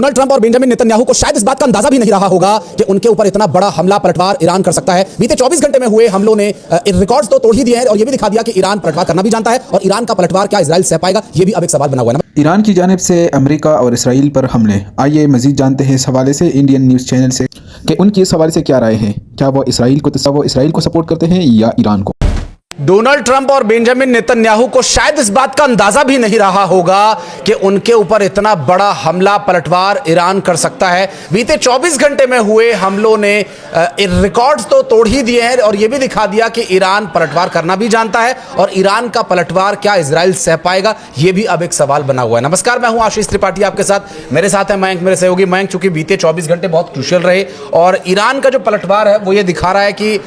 Donald Trump और Benjamin Netanyahu को शायद इस बात का अंदाजा भी नहीं रहा होगा कि उनके ऊपर इतना बड़ा हमला पलटवार ईरान कर सकता है। बीते 24 घंटे में हुए हमलों ने रिकॉर्ड्स तो तोड़ ही दिए हैं और यह भी दिखा दिया कि ईरान पलटवार करना भी जानता है और ईरान का पलटवार क्या इजराइल सह पाएगा, यह भी अब एक सवाल बना हुआ है। ईरान की जानिब से अमेरिका और इसराइल पर हमले। आइए मजीद जानते हैं इस हवाले से इंडियन न्यूज़ चैनल से कि उनकी इस हवाले से क्या राय है। क्या वो इसराइल को सपोर्ट करते हैं या ईरान को? डोनाल्ड ट्रंप और बेंजामिन नेतन्याहू को शायद इस बात का अंदाजा भी नहीं रहा होगा कि उनके ऊपर इतना बड़ा हमला पलटवार ईरान कर सकता है। बीते 24 घंटे में हुए हमलों ने रिकॉर्ड्स तो तोड़ ही दिए हैं और यह भी दिखा दिया कि ईरान पलटवार करना भी जानता है और ईरान का पलटवार क्या इजराइल सह पाएगा, यह भी अब एक सवाल बना हुआ है। नमस्कार, मैं हूं आशीष त्रिपाठी आपके साथ। मेरे साथ है मयंक, मेरे सहयोगी मयंक। चूंकि बीते 24 घंटे बहुत क्रूशियल रहे और ईरान का जो पलटवार है वो ये दिखा रहा है कि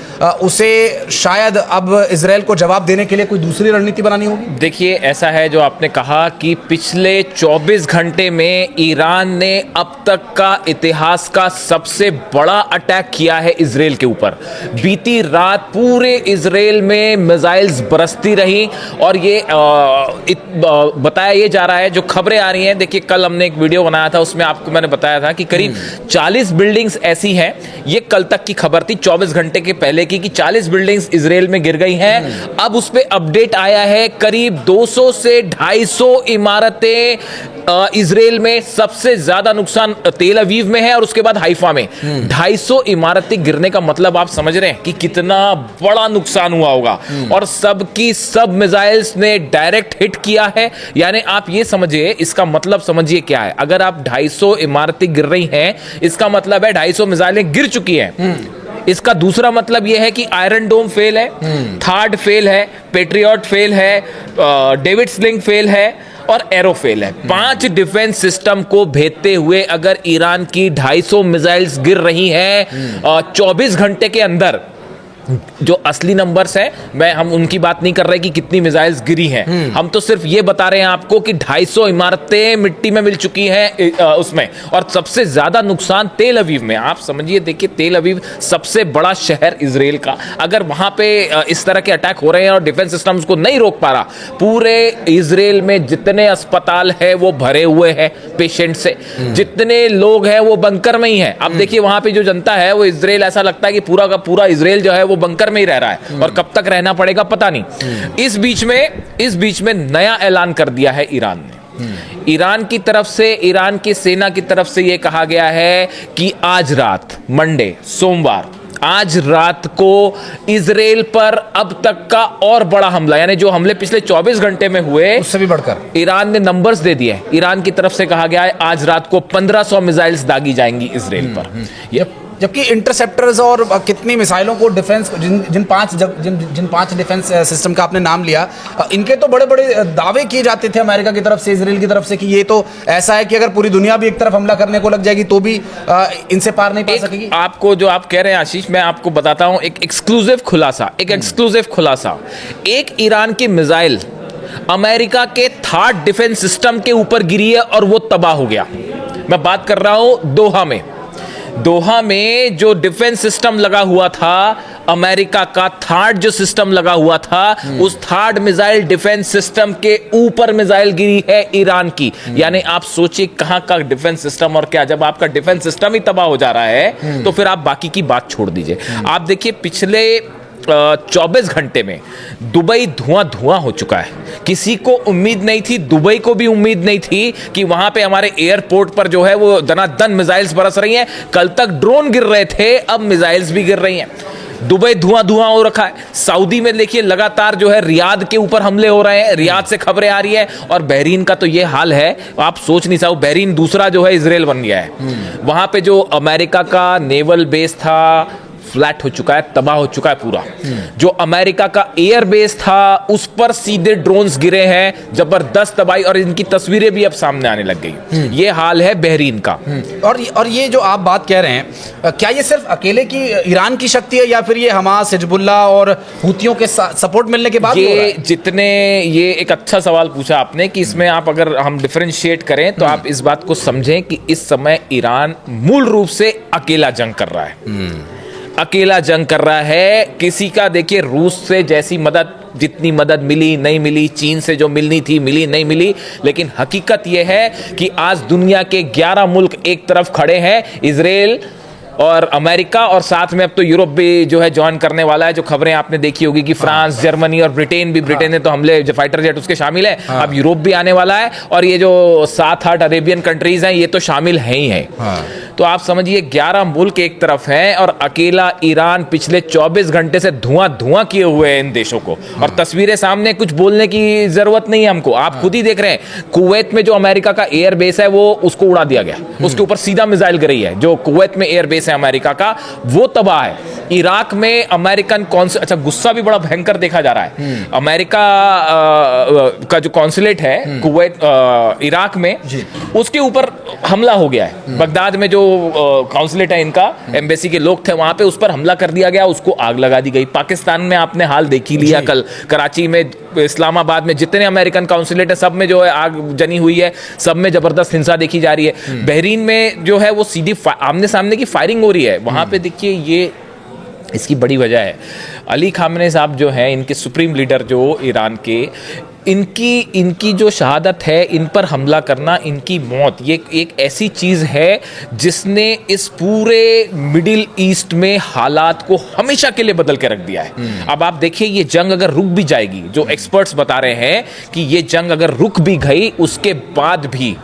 उसे शायद अब इजराइल को जवाब देने के लिए कोई दूसरी रणनीति बनानी होगी। देखिए, ऐसा है जो आपने कहा कि पिछले 24 घंटे में ईरान ने अब तक का इतिहास का सबसे बड़ा अटैक किया है इजराइल के ऊपर। बीती रात पूरे इजराइल में मिसाइल्स बरसती रही और ये बताया ये जा रहा है, जो खबरें आ रही हैं। देखिए, कल हमने एक वीडियो बनाया था, उसमें आपको मैंने बताया था कि करीब 40 बिल्डिंग्स ऐसी हैं। ये कल तक की खबर थी, 24 घंटे के पहले की, कि 40 बिल्डिंग्स इजराइल में गिर गई हैं। अब उस पे अपडेट आया है, करीब 200 से 250 इमारतें इजराइल में। सबसे ज्यादा नुकसान तेल अवीव में है और उसके बाद हाइफा में। 250 इमारतें गिरने का मतलब आप समझ रहे हैं कि कितना बड़ा नुकसान हुआ होगा। और सब मिसाइल्स ने डायरेक्ट हिट किया है। यानी आप ये समझिए, इसका मतलब समझिए क्या है। अगर आप 250 इमारतें गिर रही हैं, इसका मतलब है 250 मिसाइलें गिर चुकी हैं। इसका दूसरा मतलब यह है कि आयरन डोम फेल है, थार्ड फेल है, पेट्रियट फेल है, डेविड स्लिंग फेल है और एरो फेल है। 5 डिफेंस सिस्टम को भेदते हुए अगर ईरान की 250 मिसाइल्स गिर रही हैं 24 घंटे के अंदर, जो असली नंबर्स हैं, हम उनकी बात नहीं कर रहे कि कितनी मिसाइल्स गिरी हैं। हम तो सिर्फ ये बता रहे हैं आपको कि 250 इमारतें मिट्टी में मिल चुकी हैं उसमें। और सबसे ज्यादा नुकसान तेल अवीव में। आप समझिए, देखिए, तेल अवीव सबसे बड़ा शहर इजराइल का, अगर वहां पे इस तरह के अटैक हो रहे हैं और डिफेंस सिस्टम उसको नहीं रोक पा रहा, पूरे इजराइल में जितने अस्पताल है वो भरे हुए हैं पेशेंट से, जितने लोग हैं वो बंकर में ही है। अब देखिए, वहां पे जो जनता है वो इजराइल, ऐसा लगता है कि पूरा का पूरा इजराइल जो है वो बंकर में ही रह रहा है और कब तक रहना पड़ेगा पता नहीं। इस बीच में नया ऐलान कर दिया है ईरान ने। ईरान की तरफ से, ईरान की सेना की तरफ से यह कहा गया है कि आज रात, मंडे, सोमवार, आज रात को इजराइल पर अब तक का और बड़ा हमला, यानी जो हमले पिछले 24 घंटे में हुए उससे भी बढ़कर ईरान ने नंबर्स दे दिए। ईरान की तरफ से कहा गया है आज रात को 1500 मिसाइल्स दागी जाएंगी इजराइल पर। जबकि इंटरसेप्टर्स और कितनी मिसाइलों को डिफेंस, जिन पांच डिफेंस सिस्टम का आपने नाम लिया, इनके तो बड़े बड़े दावे किए जाते थे अमेरिका की तरफ से, इजराइल की तरफ से, कि ये तो ऐसा है कि अगर पूरी दुनिया भी एक तरफ हमला करने को लग जाएगी तो भी इनसे पार नहीं पा सकेगी। आपको जो आप कह रहे हैं आशीष, मैं आपको बताता हूं एक एक्सक्लूसिव खुलासा। एक ईरान की मिसाइल अमेरिका के थर्ड डिफेंस सिस्टम के ऊपर गिरी है और वो तबाह हो गया। मैं बात कर रहा हूं दोहा में जो डिफेंस सिस्टम लगा हुआ था अमेरिका का, थर्ड जो सिस्टम लगा हुआ था, उस थर्ड मिसाइल डिफेंस सिस्टम के ऊपर मिसाइल गिरी है ईरान की। यानी आप सोचिए कहां का डिफेंस सिस्टम और क्या। जब आपका डिफेंस सिस्टम ही तबाह हो जा रहा है तो फिर आप बाकी की बात छोड़ दीजिए। आप देखिए, पिछले 24 घंटे में दुबई धुआं हो चुका है। किसी को उम्मीद नहीं थी, दुबई को भी उम्मीद नहीं थी कि वहां पे हमारे एयरपोर्ट पर जो है वो दनादन मिसाइल्स बरस रही हैं। कल तक ड्रोन गिर रहे थे, अब मिसाइल्स भी गिर रही हैं। दुबई धुआं हो रखा है। सऊदी में देखिए, लगातार जो है रियाद के ऊपर हमले हो रहे हैं, रियाद से खबरें आ रही है। और बहरीन का तो ये हाल है, आप सोच नहीं सकते। बहरीन दूसरा जो है इजराइल बन गया है। वहां पे जो अमेरिका का नेवल बेस था फ्लैट हो चुका है, तबाह हो चुका है पूरा। जो अमेरिका का एयर बेस था उस पर सीधे ड्रोन्स गिरे हैं, जबरदस्त तबाही, और इनकी तस्वीरें भी अब सामने आने लग गई। ये हाल है बहरीन का। और ये जो आप बात कह रहे हैं, क्या ये सिर्फ अकेले की ईरान की शक्ति है या फिर ये हमास, हिजबुल्लाह और हुतियों के सपोर्ट मिलने के बाद? ये एक अच्छा सवाल पूछा आपने कि इसमें आप अगर हम डिफरेंशिएट करें तो आप इस बात को समझें कि इस समय ईरान मूल रूप से अकेला जंग कर रहा है। किसी का, देखिए, रूस से जैसी मदद जितनी मदद मिली नहीं मिली, चीन से जो मिलनी थी मिली नहीं मिली, लेकिन हकीकत यह है कि आज दुनिया के 11 मुल्क एक तरफ खड़े हैं, इजराइल और अमेरिका, और साथ में अब तो यूरोप भी जो है ज्वाइन करने वाला है। जो खबरें आपने देखी होगी कि फ्रांस, जर्मनी और ब्रिटेन भी, ब्रिटेन ने तो हमले जो फाइटर जेट उसके शामिल है, अब यूरोप भी आने वाला है, और ये जो 7-8 अरेबियन कंट्रीज हैं ये तो शामिल हैं ही हैं। तो आप समझिए 11 मुल्क एक तरफ हैं और अकेला ईरान पिछले 24 घंटे से धुआं किए हुए हैं इन देशों को। और तस्वीरें सामने, कुछ बोलने की जरूरत नहीं है हमको, आप खुद ही देख रहे हैं। कुवैत में जो अमेरिका का एयर बेस है वो उसको उड़ा दिया गया, उसके ऊपर सीधा मिसाइल गिरी है। जो कुवैत में एयर बेस है अमेरिका का वो तबाह है। इराक में अमेरिकन अच्छा गुस्सा भी बड़ा भयंकर देखा जा रहा है। अमेरिका का जो कॉन्सुलेट है कुवैत इराक में, उसके ऊपर हमला हो गया है। बगदाद में जो कॉन्सुलेट है इनका, एम्बेसी के लोग थे वहां पे, उस पर हमला कर दिया गया, उसको आग लगा दी गई। पाकिस्तान में आपने हाल देख ही लिया, कल कराची में, इस्लामाबाद में जितने अमेरिकन कॉन्सुलेट है सब में जो है आग जनी हुई है, सब में जबरदस्त हिंसा देखी जा रही है। बहरीन में जो है वो सीधी आमने सामने की फायरिंग हो रही है वहां पे। देखिए ये इसकी बड़ी वजह है अली खामने साहब जो हैं, इनके सुप्रीम लीडर जो ईरान के, इनकी जो शहादत है, इन पर हमला करना, इनकी मौत, ये एक ऐसी चीज़ है जिसने इस पूरे मिडिल ईस्ट में हालात को हमेशा के लिए बदल के रख दिया है। अब आप देखिए ये जंग अगर रुक भी जाएगी, जो एक्सपर्ट्स बता रहे हैं कि ये जंग अगर रुक भी गई, उसके बाद भी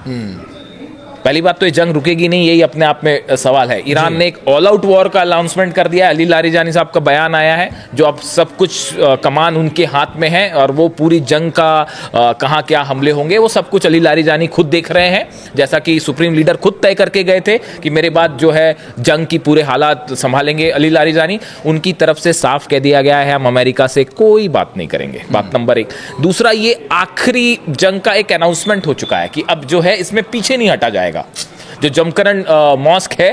पहली बात तो ये जंग रुकेगी नहीं, यही अपने आप में सवाल है। ईरान ने एक ऑल आउट वॉर का अनाउंसमेंट कर दिया है। अली लारीजानी साहब का बयान आया है, जो अब सब कुछ कमान उनके हाथ में है, और वो पूरी जंग का कहाँ क्या हमले होंगे वो सब कुछ अली लारीजानी खुद देख रहे हैं। जैसा कि सुप्रीम लीडर खुद तय करके गए थे कि मेरे बाद जो है जंग की पूरे हालात संभालेंगे अली लारीजानी। उनकी तरफ से साफ कह दिया गया है हम अमेरिका से कोई बात नहीं करेंगे, बात नंबर 1। दूसरा, ये आखिरी जंग का एक अनाउंसमेंट हो चुका है कि अब जो है इसमें पीछे नहीं हटा जाएगा। जो जमकरण मॉस्क है,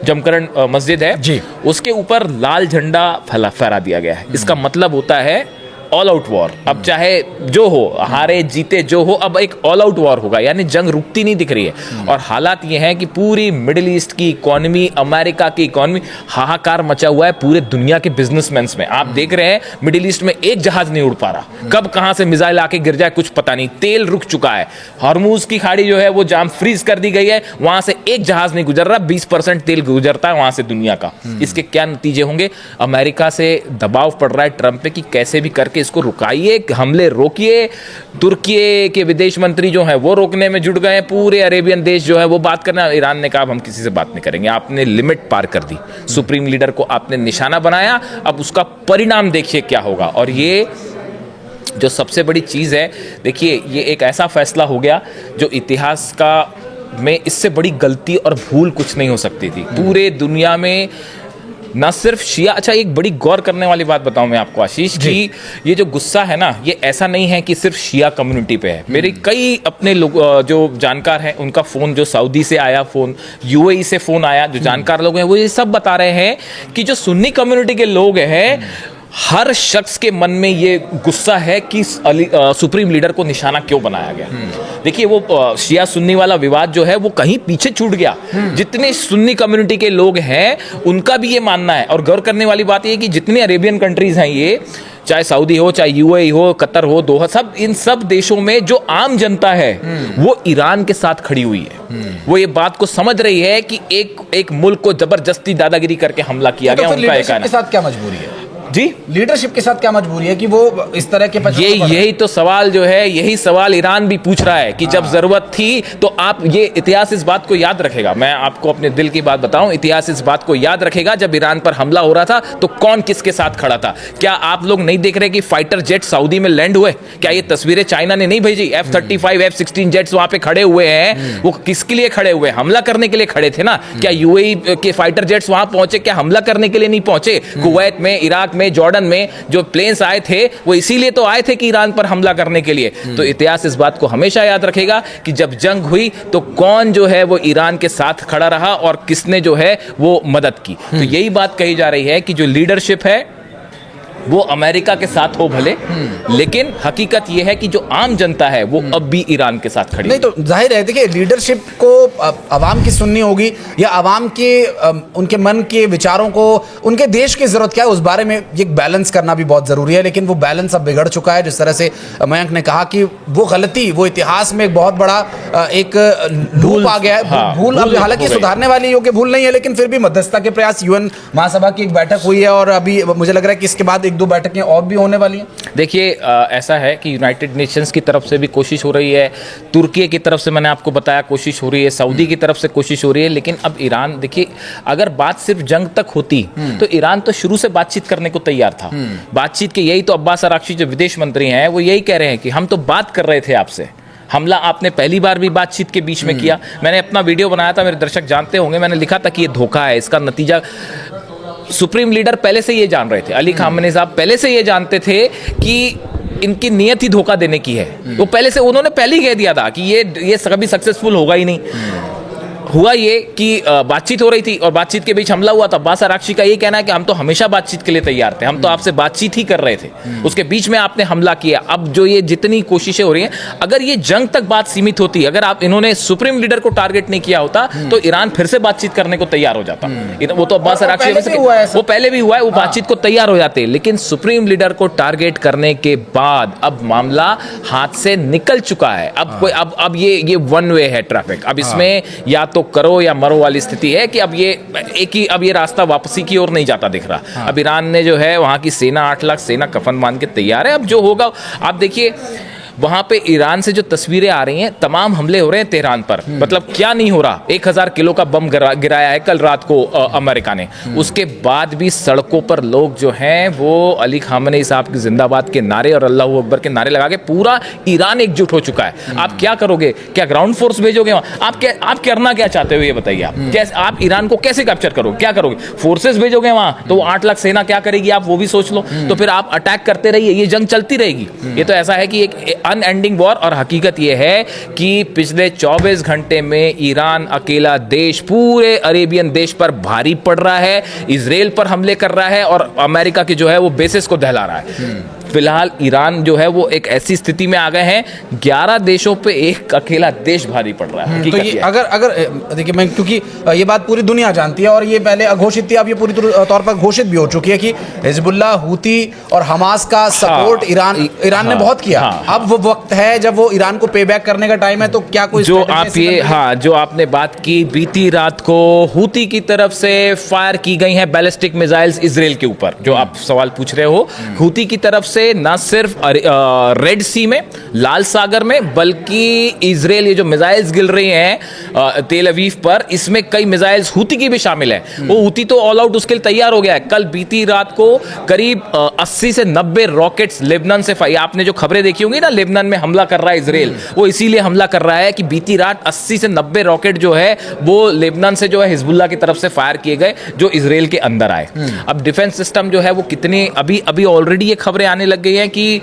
जमकरण मस्जिद है जी, उसके ऊपर लाल झंडा फहरा दिया गया है। इसका मतलब होता है ऑल आउट वॉर। अब चाहे जो हो, हारे जीते जो हो, अब एक ऑल आउट वॉर होगा, यानी जंग रुकती नहीं दिख रही है। और हालात ये हैं कि पूरी मिडिल ईस्ट की इकोनॉमी, अमेरिका की इकोनॉमी, हाहाकार मचा हुआ है पूरे दुनिया के बिजनेसमैन में। आप देख रहे हैं मिडिल ईस्ट में एक जहाज नहीं उड़ पा रहा, कब कहां से मिसाइल आके गिर जाए कुछ पता नहीं। तेल रुक चुका है, हॉर्मूज की खाड़ी जो है वो जाम फ्रीज कर दी गई है, वहां से एक जहाज नहीं गुजर रहा, 20% तेल गुजरता है वहां से दुनिया का। इसके क्या नतीजे होंगे? अमेरिका से दबाव पड़ रहा है ट्रंप पे कि कैसे भी करके इसको रुकाइए, हमले रोकिए। तुर्की के विदेश मंत्री जो हैं वो रोकने में जुट गए, पूरे अरेबियन देश जो है वो बात करना। ईरान ने कहा हम किसी से बात नहीं करेंगे, आपने लिमिट पार कर दी, सुप्रीम लीडर को आपने निशाना बनाया, अब उसका परिणाम देखिए क्या होगा। और ये जो सबसे बड़ी चीज है, देखिए ये एक ऐसा फैसला हो गया जो इतिहास का में इससे बड़ी गलती और भूल कुछ नहीं हो सकती थी। पूरे दुनिया में ना सिर्फ शिया, अच्छा एक बड़ी गौर करने वाली बात बताऊं मैं आपको आशीष, कि ये जो गुस्सा है ना, ये ऐसा नहीं है कि सिर्फ शिया कम्युनिटी पे है। मेरे कई अपने लोग जो जानकार हैं, उनका फोन जो सऊदी से आया, फोन यूएई से फोन आया, जो जानकार लोग हैं वो ये सब बता रहे हैं कि जो सुन्नी कम्युनिटी के लोग हैं, हर शख्स के मन में ये गुस्सा है कि सुप्रीम लीडर को निशाना क्यों बनाया गया। देखिए वो शिया सुन्नी वाला विवाद जो है वो कहीं पीछे छूट गया। जितने सुन्नी कम्युनिटी के लोग हैं उनका भी ये मानना है। और गौर करने वाली बात ये है कि जितने अरेबियन कंट्रीज हैं, ये चाहे सऊदी हो, चाहे यूएई हो, कतर हो, दोहा, सब इन सब देशों में जो आम जनता है वो ईरान के साथ खड़ी हुई है। वो ये बात को समझ रही है कि एक मुल्क को जबरदस्ती दादागिरी करके हमला किया गया। उनका लीडरशिप के साथ क्या मजबूरी है जी, लीडरशिप के साथ क्या मजबूरी है कि वो इस तरह के यही तो सवाल जो है, यही सवाल ईरान भी पूछ रहा है कि जब जरूरत थी तो आप, ये इतिहास इस बात को याद रखेगा। मैं आपको अपने दिल की बात बताऊं, इतिहास इस बात को याद रखेगा, जब ईरान पर हमला हो रहा था तो कौन किसके साथ खड़ा था। क्या आप लोग नहीं देख रहे कि फाइटर जेट सऊदी में लैंड हुए? क्या ये तस्वीरें चाइना ने नहीं भेजी? F-35 F-16 जेट्स वहां पे खड़े हुए हैं, वो किसके लिए खड़े हुए? हमला करने के लिए खड़े थे ना। क्या यूएई के फाइटर जेट्स वहां पहुंचे? क्या हमला करने के लिए नहीं पहुंचे? कुवैत में, इराक में, जॉर्डन में जो प्लेन्स आए थे वो इसीलिए तो आए थे कि ईरान पर हमला करने के लिए। तो इतिहास इस बात को हमेशा याद रखेगा कि जब जंग हुई तो कौन जो है वो ईरान के साथ खड़ा रहा और किसने जो है वो मदद की। तो यही बात कही जा रही है कि जो लीडरशिप है वो अमेरिका के साथ हो भले, लेकिन हकीकत ये है कि जो आम जनता है वो अब भी ईरान के साथ खड़ी नहीं तो जाहिर है, देखिए लीडरशिप को आवाम की सुननी होगी या आवाम के उनके मन के विचारों को, उनके देश की जरूरत क्या है उस बारे में एक बैलेंस करना भी बहुत जरूरी है। लेकिन वो बैलेंस अब बिगड़ चुका है। जिस तरह से मयंक ने कहा कि वो गलती, वो इतिहास में एक बहुत बड़ा एक लूप आ गया है। हाँ, भूल अब हालांकि हो गई। सुधारने वाली योग्य भूल नहीं है, लेकिन फिर भी मध्यस्थता के प्रयास, यूएन महासभा की एक बैठक हुई है और अभी मुझे लग रहा है कि इसके बाद 1-2 बैठकें और भी होने वाली हैं। देखिए ऐसा है कि यूनाइटेड नेशंस की तरफ से भी कोशिश हो रही है, तुर्की की तरफ से मैंने आपको बताया कोशिश हो रही है, सऊदी की तरफ से कोशिश हो रही है, लेकिन अब ईरान, देखिए अगर बात सिर्फ जंग तक होती तो ईरान तो शुरू से बातचीत करने को तैयार था। बातचीत के यही तो अब्बास अराक्ची जो विदेश मंत्री हैं वो यही कह रहे हैं कि हम तो बात कर रहे थे आपसे, हमला आपने पहली बार भी बातचीत के बीच में किया। मैंने अपना वीडियो बनाया था, मेरे दर्शक जानते होंगे, मैंने लिखा था कि ये धोखा है, इसका नतीजा सुप्रीम लीडर पहले से ये जान रहे थे, अली खामेनी साहब पहले से ये जानते थे कि इनकी नीयत ही धोखा देने की है। वो पहले से, उन्होंने पहले ही कह दिया था कि ये कभी सक्सेसफुल होगा ही नहीं। हुआ ये कि बातचीत हो रही थी और बातचीत के बीच हमला हुआ था। अब्बास अराक्ची का ये कहना है कि हम तो हमेशा बातचीत के लिए तैयार थे, हम तो आपसे बातचीत ही कर रहे थे, उसके बीच में आपने हमला किया। अब जो ये जितनी कोशिशें हो रही हैं, अगर ये जंग तक बात सीमित होती, अगर आप इन्होंने सुप्रीम लीडर को टारगेट नहीं किया होता तो ईरान फिर से बातचीत करने को तैयार हो जाता। वो तो अब्बास अराक्ची वो पहले भी हुआ है, वो बातचीत को तैयार हो जाते, लेकिन सुप्रीम लीडर को टारगेट करने के बाद अब मामला हाथ से निकल चुका है। अब कोई अब ये वन वे है ट्रैफिक। अब इसमें या तो करो या मरो वाली स्थिति है कि अब ये रास्ता वापसी की ओर नहीं जाता दिख रहा। अब ईरान ने जो है वहां की सेना 8 लाख सेना कफन बांध के तैयार है। अब जो होगा आप देखिए, वहां पे ईरान से जो तस्वीरें आ रही हैं, तमाम हमले हो रहे हैं तेहरान पर। मतलब क्या नहीं हो रहा, 1000 किलो का बम गिराया है कल रात को अमेरिका ने। उसके बाद भी सड़कों पर लोग जो हैं वो अली खामेनी साहब की जिंदाबाद के नारे और अल्लाह अकबर के नारे लगा के पूरा ईरान एकजुट हो चुका है। आप क्या करोगे? क्या ग्राउंड फोर्स भेजोगे वहां? आप करना क्या चाहते हो ये बताइए। आप कैसे, आप ईरान को कैसे कैप्चर करोगे? क्या करोगे? फोर्सेस भेजोगे वहां तो वो 8 लाख सेना क्या करेगी आप वो भी सोच लो। तो फिर आप अटैक करते रहिए, ये जंग चलती रहेगी। ये तो ऐसा है कि एक अनएंडिंग वॉर। और हकीकत यह है कि पिछले 24 घंटे में ईरान अकेला देश पूरे अरेबियन देश पर भारी पड़ रहा है, इजराइल पर हमले कर रहा है और अमेरिका के जो है वो बेसिस को दहला रहा है। फिलहाल ईरान जो है वो एक ऐसी स्थिति में आ गए हैं, 11 देशों पे एक अकेला देश भारी पड़ रहा है। तो ये अगर देखिए, मैं क्योंकि ये बात पूरी दुनिया जानती है और ये पहले अघोषित थी, अब ये पूरी तौर पर घोषित भी हो चुकी है कि हिजबुल्लाह, हूती और हमास का सपोर्ट ईरान ने बहुत किया। अब वो वक्त है जब वो ईरान को पे बैक करने का टाइम है। तो क्या कोई जो आपने बात की, बीती रात को हूती की तरफ से फायर की गई हैं बैलिस्टिक मिसाइल्स इजराइल के ऊपर, जो आप सवाल पूछ रहे हो। हूती की तरफ से ना सिर्फ रेड सी में, लाल सागर में, बल्कि इजराइल ये जो मिसाइल्स गिर रही हैं तेल अवीव पर, इसमें कई मिसाइल्स हूती की भी शामिल है। वो हूती तो ऑल आउट उसके लिए तैयार हो गया है। कल बीती रात को करीब 80 से 90 रॉकेट्स लेबनान से आपने जो खबरें देखी होंगी ना, लेबनान में हमला कर रहा है इजराइल, वो इसीलिए हमला कर रहा है कि बीती रात 80 से 90 रॉकेट जो है वो लेबनान से जो है हिजबुल्लाह की तरफ से फायर किए गए, जो इजराइल के अंदर आए। अब डिफेंस सिस्टम जो है वो कितने, अभी ऑलरेडी ये खबरें आने लग गई हैं कि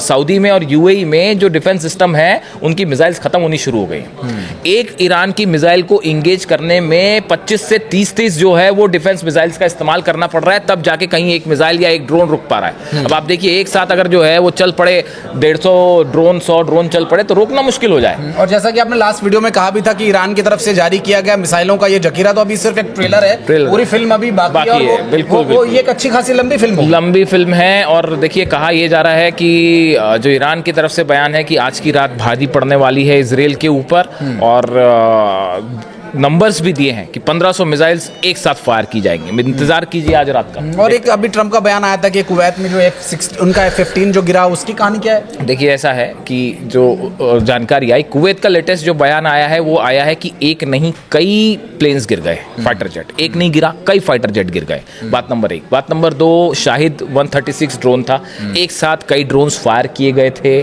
सऊदी में और यूएई में जो डिफेंस सिस्टम है उनकी मिसाइल्स खत्म होनी शुरू हो गई। एक ईरान की मिसाइल को इंगेज करने में 25 से 30 जो है वो डिफेंस मिसाइल्स का इस्तेमाल करना पड़ रहा है, तब जाके कहीं एक मिसाइल या एक ड्रोन रुक पा रहा है। अब आप देखिए, एक साथ अगर जो है वो चल पड़े 150 ड्रोन, 100 ड्रोन चल पड़े तो रोकना मुश्किल हो जाए। और जैसा कि आपने लास्ट वीडियो में कहा भी था कि ईरान की तरफ से जारी किया गया मिसाइलों का ये जखीरा तो अभी सिर्फ एक ट्रेलर है, पूरी फिल्म अभी बाकी है। बिल्कुल, वो ये एक अच्छी खासी लंबी फिल्म है। और देखिए, कहा यह जा रहा है कि जो ईरान की तरफ से बयान है कि आज की रात भारी पड़ने वाली है इजराइल के ऊपर, और नंबर्स भी दिए हैं कि 1500 मिसाइल्स एक साथ फायर की जाएंगी। इंतजार कीजिए आज रात का। और एक अभी ट्रम्प का बयान आया था कि कुवैत में जो उनका F-16 जो गिरा, उसकी कहानी क्या है? देखिए, ऐसा है कि जो जानकारी आई, कुवैत का लेटेस्ट जो बयान आया है वो आया है कि एक नहीं कई प्लेन्स गिर गए, फाइटर जेट। एक नहीं गिरा, कई फाइटर जेट गिर गए। बात नंबर 1। बात नंबर 2, शाहिद 136 ड्रोन था, एक साथ कई ड्रोन्स फायर किए गए थे।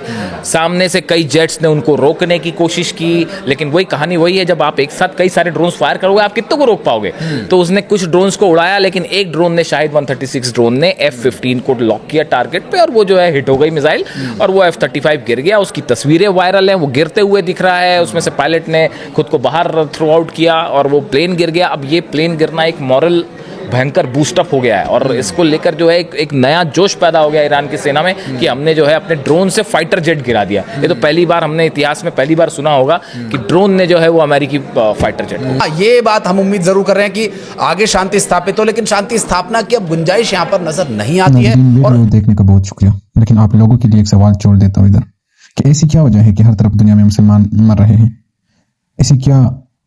सामने से कई जेट्स ने उनको रोकने की कोशिश की, लेकिन वही कहानी वही है, जब आप एक साथ कई सारे ड्रोन्स फायर करोगे आप कितनों को रोक पाओगे? तो उसने कुछ ड्रोन्स को उड़ाया, लेकिन एक ड्रोन ने, शाहिद 136 ड्रोन ने F-15 को लॉक किया टारगेट पे, और वो जो है हिट हो गई मिसाइल, और वो F-35 गिर गया। उसकी तस्वीरें वायरल हैं, वो गिरते हुए दिख रहा है, उसमें से पायलट ने खुद को बाहर थ्रो आउट किया और वो प्लेन गिर गया। अब ये प्लेन गिरना एक मॉरल भयंकर बूस्टअप हो गया है और इसको लेकर जो है एक नया जोश पैदा हो गया ईरान की सेना में कि हमने जो है अपने ड्रोन से फाइटर जेट गिरा दिया। ये तो पहली बार हमने इतिहास में पहली बार सुना होगा कि ड्रोन ने जो है वो अमेरिकी फाइटर जेट। ये बात हम उम्मीद जरूर कर रहे हैं कि आगे शांति स्थापित हो, लेकिन शांति स्थापना की अब गुंजाइश यहाँ पर नजर नहीं आती है। और देखने का बहुत शुक्रिया, लेकिन आप लोगों के लिए एक सवाल छोड़ देता हूँ इधर कि ऐसी क्या वजह है कि हर तरफ दुनिया में मुसलमान मर रहे हैं? ऐसी क्या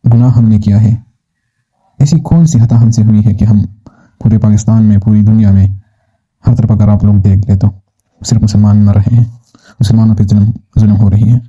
गुनाह हमने किया है? ऐसी कौन सी खता हमसे हुई है कि हम पूरे पाकिस्तान में, पूरी दुनिया में हर तरफ अगर आप लोग देख ले तो सिर्फ मुसलमान मर रहे हैं, मुसलमानों पे जुल्म हो रही है।